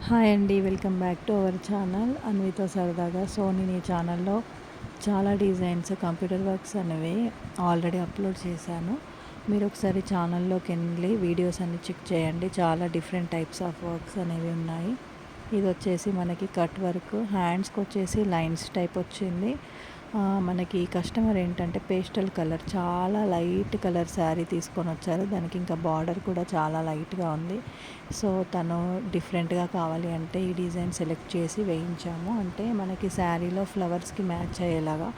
Hi అండి. Welcome back to our channel అన్వితో సరదాగా. సో నేను ఈ ఛానల్లో చాలా డిజైన్స్, కంప్యూటర్ వర్క్స్ అనేవి ఆల్రెడీ అప్లోడ్ చేశాను. మీరు ఒకసారి ఛానల్లోకి వెళ్ళి వీడియోస్ అన్ని చెక్ చేయండి. చాలా డిఫరెంట్ టైప్స్ ఆఫ్ వర్క్స్ అనేవి ఉన్నాయి. ఇది వచ్చేసి మనకి కట్ వర్క్, హ్యాండ్స్కి వచ్చేసి లైన్స్ టైప్ వచ్చింది. మనకి కస్టమర్ ఏంటంటే పేస్టల్ కలర్, చాలా లైట్ కలర్ శారీ తీసుకొని వచ్చారు. దానికి ఇంకా బార్డర్ కూడా చాలా లైట్గా ఉంది. సో తను డిఫరెంట్గా కావాలి అంటే ఈ డిజైన్ సెలెక్ట్ చేసి వేయించాము. అంటే మనకి శారీలో ఫ్లవర్స్కి మ్యాచ్ అయ్యేలాగా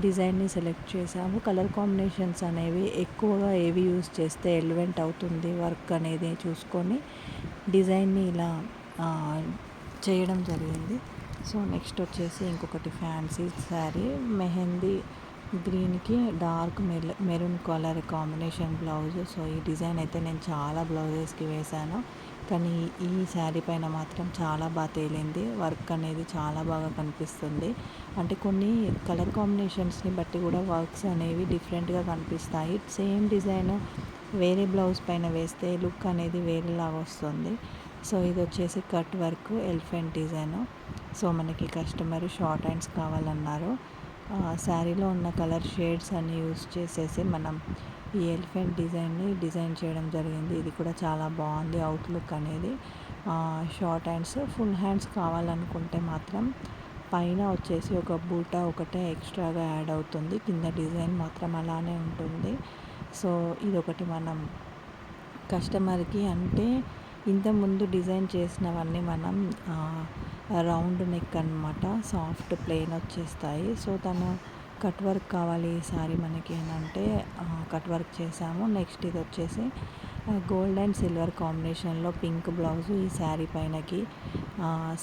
డిజైన్ని సెలెక్ట్ చేసాము. కలర్ కాంబినేషన్స్ అనేవి ఎక్కువగా ఏవి యూస్ చేస్తే ఎలివెంట్ అవుతుంది వర్క్ అనేది చూసుకొని డిజైన్ని ఇలా చేయడం జరిగింది. సో నెక్స్ట్ వచ్చేసి ఇంకొకటి ఫ్యాన్సీ శారీ, మెహందీ గ్రీన్కి dark maroon colour combination blouse. So ఈ డిజైన్ అయితే నేను చాలా బ్లౌజెస్కి వేశాను, కానీ ఈ శారీ పైన మాత్రం చాలా బాగా తేలింది. వర్క్ అనేది చాలా బాగా కనిపిస్తుంది. అంటే కొన్ని కలర్ కాంబినేషన్స్ని బట్టి కూడా వర్క్స్ అనేవి డిఫరెంట్గా కనిపిస్తాయి. సేమ్ డిజైన్ వేరే బ్లౌజ్ పైన వేస్తే లుక్ అనేది వేరేలాగా వస్తుంది. సో ఇది వచ్చేసి cut work, elephant design. So మనకి కస్టమర్ షార్ట్ హ్యాండ్స్ కావాలన్నారు. శారీలో ఉన్న కలర్ షేడ్స్ అన్ని యూస్ చేసేసి మనం ఈ ఎలిఫెంట్ డిజైన్ని డిజైన్ చేయడం జరిగింది. ఇది కూడా చాలా బాగుంది అవుట్లుక్ అనేది. షార్ట్ హ్యాండ్స్, ఫుల్ హ్యాండ్స్ కావాలనుకుంటే మాత్రం పైన వచ్చేసి ఒక బూటా ఒకటే ఎక్స్ట్రాగా యాడ్ అవుతుంది, కింద డిజైన్ మాత్రం అలానే ఉంటుంది. సో ఇదొకటి మనం కస్టమర్కి, అంటే ఇంతకుముందు డిజైన్ చేసినవన్నీ మనం రౌండ్ నెక్ అనమాట, సాఫ్ట్ ప్లెయిన్ వచ్చేస్తాయి. సో తను కట్ వర్క్ కావాలి ఈసారి మనకి అని అంటే కట్ వర్క్ చేసాము. నెక్స్ట్ ఇది వచ్చేసి గోల్డ్ అండ్ సిల్వర్ కాంబినేషన్లో పింక్ బ్లౌజు ఈ శారీ పైనకి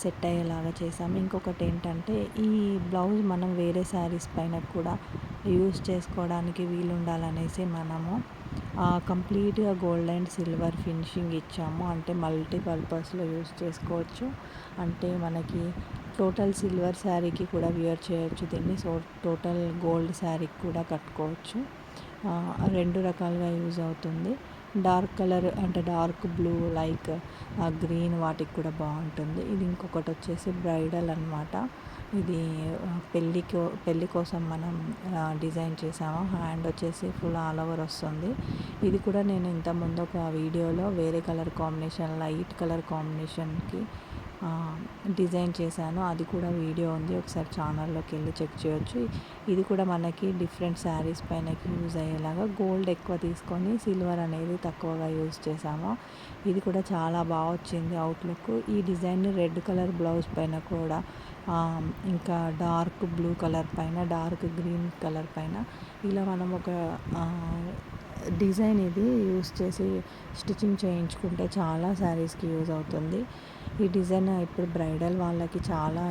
సెట్ అయ్యేలాగా చేసాము. ఇంకొకటి ఏంటంటే ఈ బ్లౌజ్ మనం వేరే శారీస్ పైన కూడా యూస్ చేసుకోవడానికి వీలు ఉండాలనేసి మనము కంప్లీట్గా గోల్డ్ అండ్ సిల్వర్ ఫినిషింగ్ ఇచ్చాము. అంటే మల్టీపర్పస్లో యూస్ చేసుకోవచ్చు. అంటే మనకి టోటల్ సిల్వర్ శారీకి కూడా వియర్ చేయొచ్చు దీన్ని. సో టోటల్ గోల్డ్ శారీకి కూడా కట్టుకోవచ్చు. రెండు రకాలుగా యూజ్ అవుతుంది. డార్క్ కలర్ అంటే డార్క్ బ్లూ, లైక్ గ్రీన్ వాటికి కూడా బాగుంటుంది. ఇది ఇంకొకటి వచ్చేసి బ్రైడల్ అనమాట. ఇది పెళ్ళి కోసం మనం డిజైన్ చేసాము. హ్యాండ్ వచ్చేసి ఫుల్ ఆల్ ఓవర్ వస్తుంది. ఇది కూడా నేను ఇంతకుముందు ఒక వీడియోలో వేరే కలర్ కాంబినేషన్, లైట్ కలర్ కాంబినేషన్కి డిజైన్ చేశాను. అది కూడా వీడియో ఉంది, ఒకసారి ఛానల్లోకి వెళ్ళి చెక్ చేయొచ్చు. ఇది కూడా మనకి డిఫరెంట్ శారీస్ పైనకి యూజ్ అయ్యేలాగా గోల్డ్ ఎక్కువ తీసుకొని సిల్వర్ అనేది తక్కువగా యూజ్ చేసాము. ఇది కూడా చాలా బాగా వచ్చింది అవుట్లుక్. ఈ డిజైన్ రెడ్ కలర్ బ్లౌజ్ పైన కూడా, ఇంకా డార్క్ బ్లూ కలర్ పైన, డార్క్ గ్రీన్ కలర్ పైన ఇలా మనం ఒక డిజైన్ ఇది యూస్ చేసి స్టిచ్చింగ్ చేయించుకుంటే చాలా శారీస్కి యూజ్ అవుతుంది. ఈ డిజైన్ ఇప్పుడు బ్రైడల్ వాళ్ళకి చాలా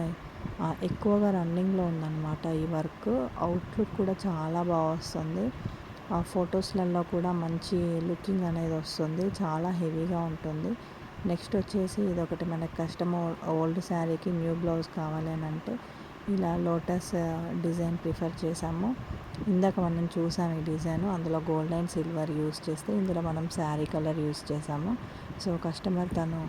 ఎక్కువగా రన్నింగ్లో ఉందన్నమాట. ఈ వర్క్ అవుట్లుక్ కూడా చాలా బాగా వస్తుంది. ఫొటోస్లలో కూడా మంచి లుకింగ్ అనేది వస్తుంది, చాలా హెవీగా ఉంటుంది. నెక్స్ట్ వచ్చేసి ఇదొకటి మనకి ఓల్డ్ శారీకి న్యూ బ్లౌజ్ కావాలి అని అంటే ఇలా లోటస్ డిజైన్ ప్రిఫర్ చేసాము. ఇందాక మనం చూసాము ఈ డిజైన్, అందులో గోల్డ్ అండ్ సిల్వర్ యూస్ చేస్తే ఇందులో మనం శారీ కలర్ యూస్ చేసాము. సో కస్టమర్ తను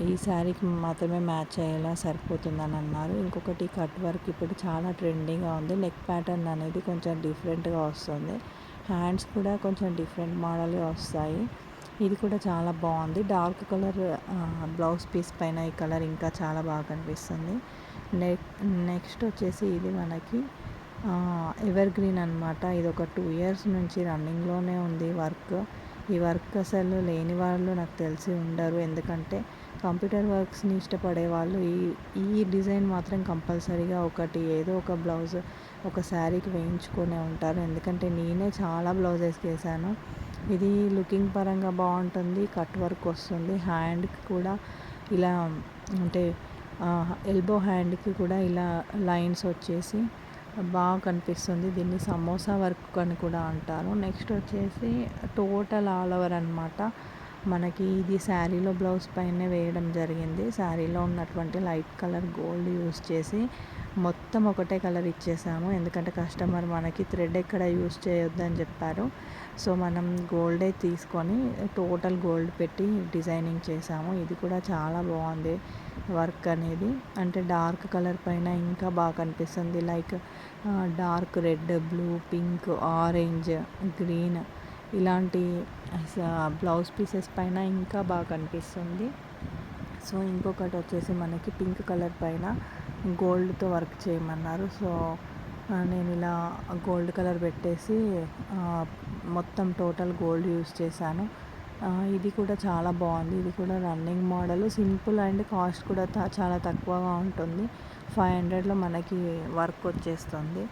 ఈ శారీకి మాత్రమే మ్యాచ్ అయ్యేలా సరిపోతుందని అన్నారు. ఇంకొకటి కట్ వర్క్ ఇప్పుడు చాలా ట్రెండింగ్గా ఉంది. నెక్ ప్యాటర్న్ అనేది కొంచెం డిఫరెంట్గా వస్తుంది. హ్యాండ్స్ కూడా కొంచెం డిఫరెంట్ మోడల్గా వస్తాయి. ఇది కూడా చాలా బాగుంది. డార్క్ కలర్ బ్లౌజ్ పీస్ పైన ఈ కలర్ ఇంకా చాలా బాగా కనిపిస్తుంది. నెక్స్ట్ వచ్చేసి ఇది మనకి ఎవర్ గ్రీన్ అనమాట. ఇది ఒక 2 years నుంచి రన్నింగ్లోనే ఉంది వర్క్. ఈ వర్క్ అసలు లేని వాళ్ళు నాకు తెలిసి ఉండరు, ఎందుకంటే కంప్యూటర్ వర్క్స్ని ఇష్టపడే వాళ్ళు ఈ డిజైన్ మాత్రం కంపల్సరీగా ఏదో ఒక బ్లౌజ్ ఒక శారీకి వేయించుకొనే ఉంటారు. ఎందుకంటే నేనే చాలా బ్లౌజెస్కి వేసాను. ఇది లుకింగ్ పరంగా బాగుంటుంది, కట్ వర్క్ వస్తుంది. హ్యాండ్కి కూడా ఇలా, అంటే ఎల్బో హ్యాండ్కి కూడా ఇలా లైన్స్ వచ్చేసి బాగా కనిపిస్తుంది. దీన్ని సమోసా వర్క్ అని కూడా అంటారు. నెక్స్ట్ వచ్చేసి టోటల్ ఆల్ ఓవర్ అనమాట. మనకి ఇది శారీలో బ్లౌజ్ పైనే వేయడం జరిగింది. శారీలో ఉన్నటువంటి లైట్ కలర్ గోల్డ్ యూస్ చేసి మొత్తం ఒకటే కలర్ ఇచ్చేసాము. ఎందుకంటే కస్టమర్ మనకి థ్రెడ్ ఎక్కడ యూజ్ చేయొద్దని చెప్పారు. సో మనం గోల్డే తీసుకొని టోటల్ గోల్డ్ పెట్టి డిజైనింగ్ చేసాము. ఇది కూడా చాలా బాగుంది వర్క్ అనేది. అంటే డార్క్ కలర్ పైన ఇంకా బాగా కనిపిస్తుంది. Like dark red, blue, pink, orange, green ఇలాంటి బ్లౌజ్ పీసెస్ పైన ఇంకా బాగా కనిపిస్తుంది. సో ఇంకొకటి వచ్చేసి మనకి పింక్ కలర్ పైన గోల్డ్తో వర్క్ చేయమన్నారు. సో నేను ఇలా గోల్డ్ కలర్ పెట్టేసి మొత్తం టోటల్ గోల్డ్ యూస్ చేశాను. ఇది కూడా చాలా బాగుంది. ఇది కూడా running model, simple and cost కూడా చాలా తక్కువగా ఉంటుంది. 500లో మనకి వర్క్ వచ్చేస్తుంది.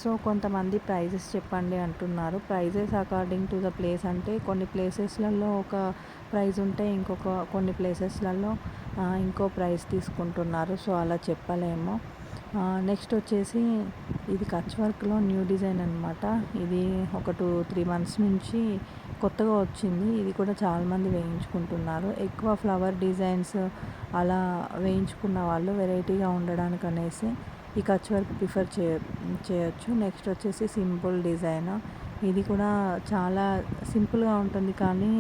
సో కొంతమంది ప్రైజెస్ చెప్పండి అంటున్నారు. Prices according to the place, అంటే కొన్ని ప్లేసెస్లలో ఒక ప్రైస్ ఉంటే కొన్ని ప్లేసెస్లలో ఇంకో ప్రైస్ తీసుకుంటున్నారు. సో అలా చెప్పలేము. నెక్స్ట్ వచ్చేసి ఇది కచ్ వర్క్లో న్యూ డిజైన్ అనమాట. ఇది ఒక 2-3 మంత్స్ నుంచి కొత్తగా వచ్చింది. ఇది కూడా చాలామంది వేయించుకుంటున్నారు. ఎక్కువ ఫ్లవర్ డిజైన్స్ అలా వేయించుకున్న వాళ్ళు వెరైటీగా ఉండడానికి అనేసి ఈ కచ్ వర్క్ ప్రిఫర్ చేయొచ్చు. నెక్స్ట్ వచ్చేసి సింపుల్ డిజైన్. ఇది కూడా చాలా సింపుల్గా ఉంటుంది కానీ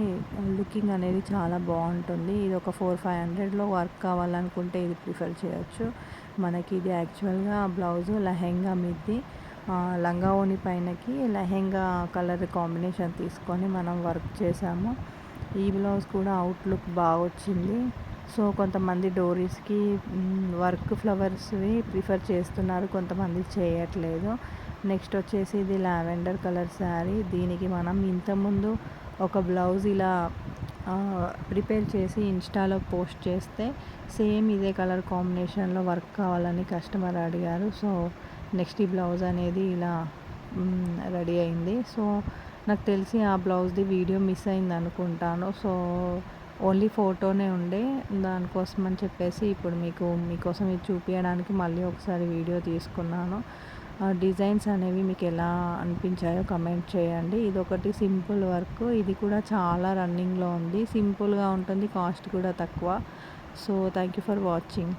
లుకింగ్ అనేది చాలా బాగుంటుంది. ఇది ఒక 400-500లో వర్క్ కావాలనుకుంటే ఇది ప్రిఫర్ చేయొచ్చు. మనకి ఇది యాక్చువల్గా బ్లౌజు లెహెంగా మీది లంగా ఓణి పైనకి లెహెంగా కలర్ కాంబినేషన్ తీసుకొని మనం వర్క్ చేసాము. ఈ బ్లౌజ్ కూడా అవుట్లుక్ బాగా వచ్చింది. సో కొంతమంది డోరీస్కి వర్క్ ఫ్లవర్స్వి ప్రిఫర్ చేస్తున్నారు, కొంతమంది చేయట్లేదు. నెక్స్ట్ వచ్చేసి ఇది లావెండర్ కలర్ శారీ. దీనికి మనం ఇంతకుముందు ఒక బ్లౌజ్ ఇలా ప్రిపేర్ చేసి ఇన్స్టాలో పోస్ట్ చేస్తే సేమ్ ఇదే కలర్ కాంబినేషన్లో వర్క్ కావాలని కస్టమర్ అడిగారు. సో నెక్స్ట్ ఈ బ్లౌజ్ అనేది ఇలా రెడీ అయింది. సో నాకు తెలిసి ఆ బ్లౌజ్ది వీడియో మిస్ అయింది అనుకుంటాను. సో ఓన్లీ ఫోటోనే ఉండే, దానికోసం అని చెప్పేసి ఇప్పుడు మీకోసం ఇది చూపించడానికి మళ్ళీ ఒకసారి వీడియో తీసుకున్నాను. డిజైన్స్ అనేవి మీకు ఎలా అనిపించాయో కమెంట్ చేయండి. ఇదొకటి సింపుల్ వర్క్. ఇది కూడా చాలా రన్నింగ్లో ఉంది. సింపుల్గా ఉంటుంది, కాస్ట్ కూడా తక్కువ. So thank you for watching.